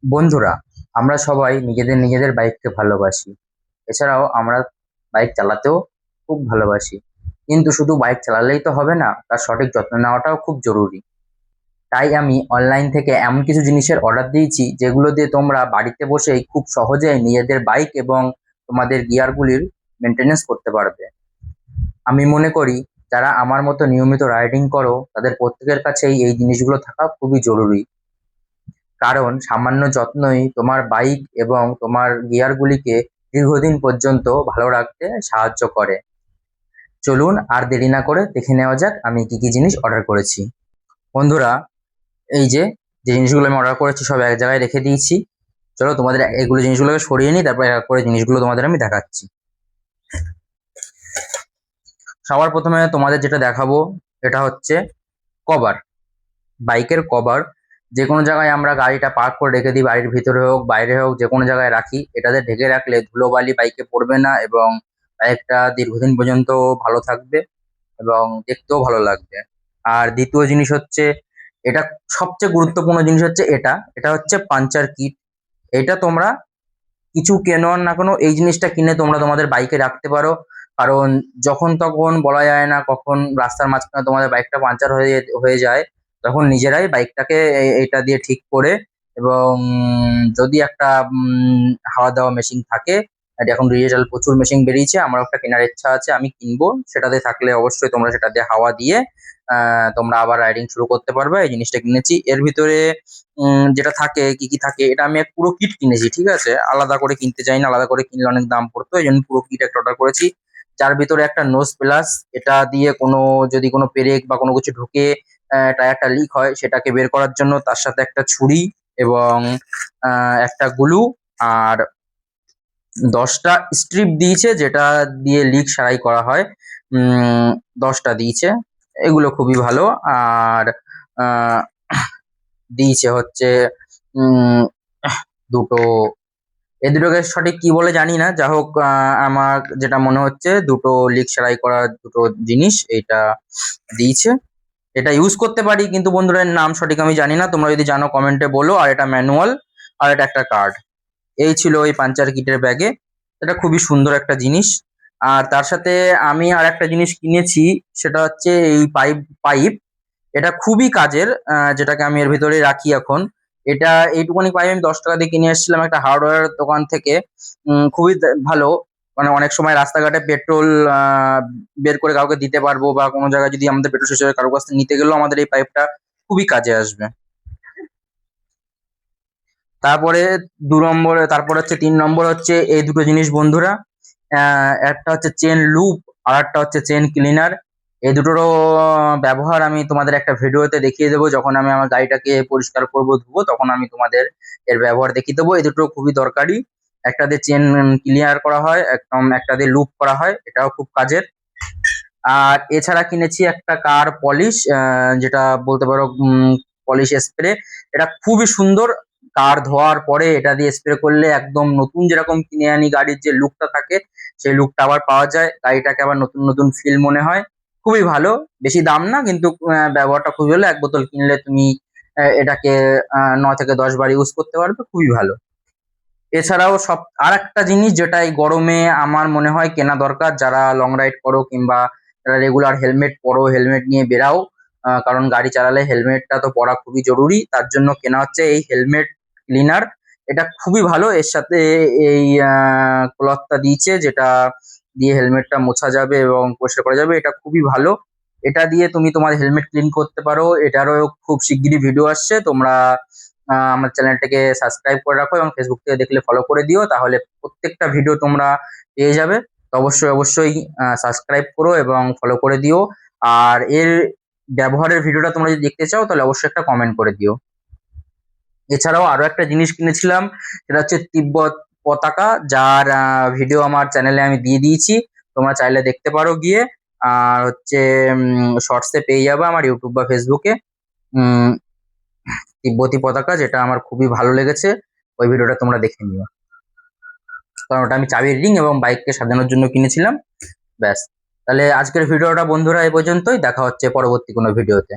বন্ধুরা, আমরা সবাই নিজেদের নিজেদের বাইককে ভালোবাসি। এছাড়াও আমরা বাইক চালাতেও খুব ভালোবাসি। কিন্তু শুধু বাইক চালালেই তো হবে না, তার সঠিক যত্ন নেওয়াটাও খুব জরুরি। তাই আমি অনলাইন থেকে এমন কিছু জিনিসের অর্ডার দিয়েছি যেগুলো দিয়ে তোমরা বাড়িতে বসেই খুব সহজেই নিজেদের বাইক এবং তোমাদের গিয়ারগুলির মেনটেনেন্স করতে পারবে। আমি মনে করি যারা আমার মতো নিয়মিত রাইডিং করো তাদের প্রত্যেকের কাছেই এই জিনিসগুলো থাকা খুবই জরুরি। কারণ সামান্য যত্নই তোমার বাইক এবং তোমার গিয়ারগুলিকে দীর্ঘদিন পর্যন্ত ভালো রাখতে সাহায্য করে। চলুন আর দেরি না করে দেখে নেওয়া যাক আমি কি কি জিনিস অর্ডার করেছি। বন্ধুরা, এই যে যে জিনিসগুলো আমি অর্ডার করেছি সব এক জায়গায় রেখে দিয়েছি। চলো তোমাদের এগুলো জিনিসগুলোকে সরিয়ে নিই, তারপর এক এক করে জিনিসগুলো তোমাদের আমি দেখাচ্ছি। সবার প্রথমে তোমাদের যেটা দেখাবো এটা হচ্ছে কভার, বাইকের কভার। যে কোনো জায়গায় আমরা গাড়িটা পার্ক করে রেখে দিই, বাড়ির ভিতরে হোক বাইরে হোক যে কোনো জায়গায় রাখি, এটাতে ঢেকে রাখলে ধুলোবালি বাইকে পড়বে না এবং বাইকটা দীর্ঘদিন পর্যন্ত ভালো থাকবে এবং দেখতেও ভালো লাগবে। আর দ্বিতীয় জিনিস হচ্ছে, এটা সবচেয়ে গুরুত্বপূর্ণ জিনিস হচ্ছে এটা এটা হচ্ছে পাঞ্চার কিট। এটা তোমরা কিছু কেনো আর না কেন এই জিনিসটা কিনে তোমরা তোমাদের বাইকে রাখতে পারো। কারণ যখন তখন বলা যায় না কখন রাস্তার মাঝখানে তোমাদের বাইকটা পাঞ্চার হয়ে যায়, তখন নিজেরাই বাইকটাকে এটা দিয়ে ঠিক করে এবং যদি একটা হাওয়া দেওয়া মেশিন থাকে, আর এখন ডিজিটাল প্রচুর মেশিন বেরিয়েছে, আমার একটা কেনার ইচ্ছা আছে, আমি কিনবো। সেটাতে থাকলে অবশ্যই তোমরা সেটা দিয়ে হাওয়া দিয়ে তোমরা আবার রাইডিং শুরু করতে পারবে। এই জিনিসটা কিনেছি। এর ভিতরে যেটা থাকে কি কি থাকে, এটা আমি এক পুরো কিট কিনেছি, ঠিক আছে, আলাদা করে কিনতে চাই না, আলাদা করে কিনলে অনেক দাম পড়তো, এই জন্য পুরো কিট একটা অর্ডার করেছি। যার ভিতরে একটা নোজ প্লাস, এটা দিয়ে যদি কোনো পেরেক বা কোনো কিছু ঢুকে টায়ারটা লিক হয় সেটাকে বের করার জন্য, তার সাথে একটা ছুরি এবং একটা গ্লু আর 10টা স্ট্রিপ দিয়েছে যেটা দিয়ে লিক সারাই করা হয়। 10টা দিয়েছে, এগুলো খুবই ভালো। আর আহ, দিয়েছে হচ্ছে উম দুটো, এই দুটোকে সঠিক কি বলে জানি না, যা হোক আমার যেটা মনে হচ্ছে দুটো লিক সারাই করা দুটো জিনিস এইটা দিয়েছে। এটা ইউজ করতে পারি, কিন্তু বন্ধুরা এর নাম সঠিক আমি জানি না, তোমরা যদি জানো কমেন্টে বলো। আর এটা ম্যানুয়াল, আর এটা একটা কার্ড। এই ছিল ওই পাঞ্চার কিটের ব্যাগে। এটা খুবই সুন্দর একটা জিনিস। আর তার সাথে আমি আর একটা জিনিস কিনেছি, সেটা হচ্ছে এই পাইপ পাইপ এটা খুবই কাজের, যেটাকে আমি এর ভিতরে রাখি এখন। এটা এইটুকুনি পাইপ আমি 10 টাকা দিয়ে কিনে এসেছিলাম একটা হার্ডওয়্যার দোকান থেকে। খুবই ভালো। মানে অনেক সময় রাস্তাঘাটে পেট্রোল বের করে কাউকে দিতে পারবো, বা কোনো জায়গায় যদি আমাদের পেট্রোল শেষ হয়ে কারোর কাছ থেকে নিতে গেলেও আমাদের এই পাইপটা খুবই কাজে আসবে। তারপরে তারপর হচ্ছে 3 নম্বর হচ্ছে এই দুটো জিনিস বন্ধুরা। একটা হচ্ছে চেন লুপ, আর একটা হচ্ছে চেন ক্লিনার। এই দুটোরও ব্যবহার আমি তোমাদের একটা ভিডিওতে দেখিয়ে দেবো, যখন আমি আমার গাড়িটাকে পরিষ্কার করবো ধুবো তখন আমি তোমাদের এর ব্যবহার দেখিয়ে দেবো। এই দুটো খুবই দরকারি। একটা দিয়ে চেন ক্লিয়ার করা হয় একদম, একটা দিয়ে লুপ করা হয়, এটাও খুব কাজের। আর এছাড়া কিনেছি একটা কার পলিশ, যেটা বলতে পারো পলিশ স্প্রে। এটা খুবই সুন্দর। কার ধোয়ার পরে এটা দিয়ে স্প্রে করলে একদম নতুন যেরকম কিনে আনি গাড়ির যে লুকটা থাকে, সেই লুকটা আবার পাওয়া যায়, গাড়িটাকে আবার নতুন নতুন ফিল মনে হয়। খুবই ভালো। বেশি দাম না, কিন্তু ব্যবহারটা খুবই ভালো। 1 বোতল কিনলে তুমি এটাকে 9 থেকে 10 বার ইউজ করতে পারবে, খুবই ভালো। এছাড়াও আর একটা জিনিস যেটা এই গরমে আমার মনে হয় কেনা দরকার, যারা লং রাইড করো কিংবা যারা রেগুলার হেলমেট পরো, হেলমেট নিয়ে বেরাও, কারণ গাড়ি চালালে হেলমেটটা তো পরা খুবই জরুরি, তার জন্য কেনা হচ্ছে এই হেলমেট ক্লিনার। এটা খুবই ভালো। এর সাথে এই ক্লথটা দিয়েছে যেটা দিয়ে হেলমেটটা মোছা যাবে এবং পরিষ্কার করা যাবে, এটা খুবই ভালো। এটা দিয়ে তুমি তোমার হেলমেট ক্লিন করতে পারো। এটারও খুব শিগগিরই ভিডিও আসছে, তোমরা আমার চ্যানেলটাকে সাবস্ক্রাইব করে রাখো এবং ফেসবুক থেকে দেখলে ফলো করে দিও, তাহলে প্রত্যেকটা ভিডিও তোমরা পেয়ে যাবে। তো অবশ্যই অবশ্যই সাবস্ক্রাইব করো এবং ফলো করে দিও। আর এর ব্যবহারের ভিডিওটা তোমরা যদি দেখতে চাও তাহলে অবশ্যই একটা কমেন্ট করে দিও। এছাড়াও আরো একটা জিনিস কিনেছিলাম, সেটা হচ্ছে তিব্বত পতাকা, যার ভিডিও আমার চ্যানেলে আমি দিয়ে দিয়েছি, তোমরা চাইলে দেখতে পারো গিয়ে। আর হচ্ছে শর্টসে পেয়ে যাবে আমার ইউটিউব বা ফেসবুকে। উম তিব্বতী পতাকা, যেটা আমার খুবই ভালো লেগেছে, ওই ভিডিওটা তোমরা দেখে নিও। কারণ ওটা আমি চাবির রিং এবং বাইককে সাজানোর জন্য কিনেছিলাম। ব্যাস। তাহলে আজকের ভিডিওটা বন্ধুরা এই পর্যন্তই, দেখা হচ্ছে পরবর্তী কোনো ভিডিওতে।